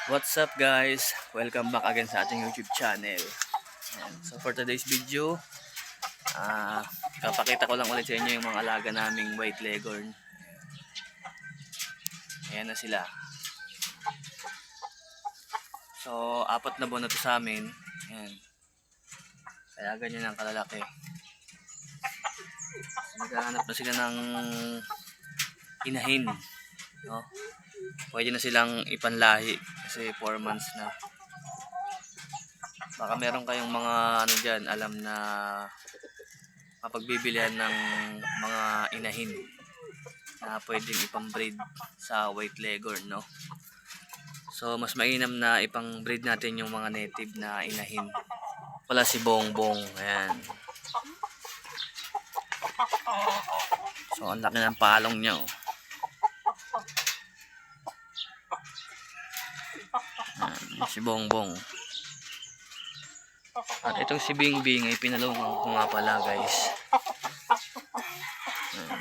What's up guys? Welcome back again sa ating YouTube channel. Ayan. So for today's video, papakita ko lang ulit sa inyo yung mga alaga naming white leghorn. Ayan na sila. So 4 na buwan na to sa amin. Ayan. Kaya ganyan ang kalalaki. Naghahanap na sila ng inahin. No? Pwede na silang ipanlahi kasi 4 months na. Baka meron kayong mga ano dyan, alam na mapagbibilihan ng mga inahin na pwedeng ipang-breed sa white leghorn, no? So mas mainam na ipang-breed natin yung mga native na inahin. Wala si Bongbong, ayan. So ang laki ng palong niya, oh. Ayan, si Bongbong. At itong si Bingbing ay pinalungan ko nga pala, guys. Ayan.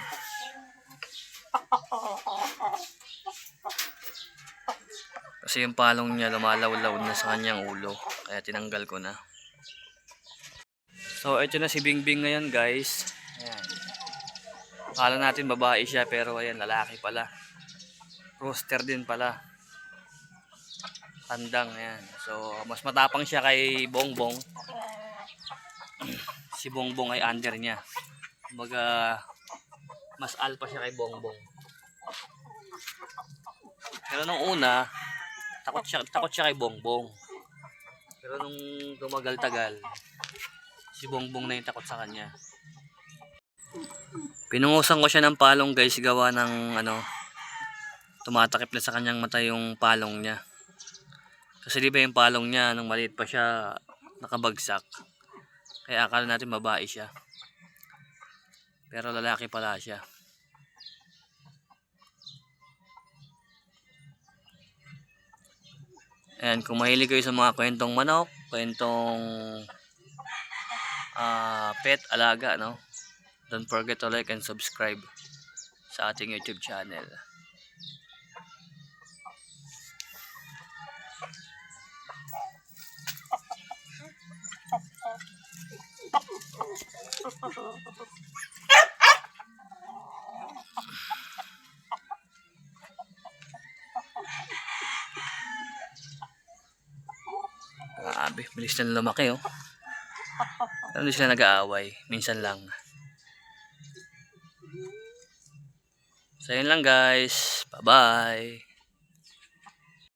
Kasi yung palong niya lumalawlaw na sa kanyang ulo, kaya tinanggal ko na. So ito na si Bingbing ngayon, guys. Ayan. Akala natin babae siya pero ayan, lalaki pala. Rooster din pala. Tandang, ayan. So mas matapang siya kay Bongbong. Si Bongbong ay under niya. Kumbaga mas alpha siya kay Bongbong. Pero nung una, takot siya kay Bongbong. Pero nung tumagal-tagal, si Bongbong na yung takot sa kanya. Pinungusan ko siya ng palong, guys, gawa ng tumatakip na sa kanyang mata yung palong niya. Kasi di ba yung palong niya nung maliit pa siya nakabagsak. Kaya akala natin babae siya. Pero lalaki pala siya. Ayan, kung mahilig kayo sa mga kwentong manok, kwentong pet, alaga, no? Don't forget to like and subscribe sa ating YouTube channel. Grabe, bilis na lumaki, oh. Pero hindi sila nag-aaway, minsan lang. So yun lang, guys. Bye-bye.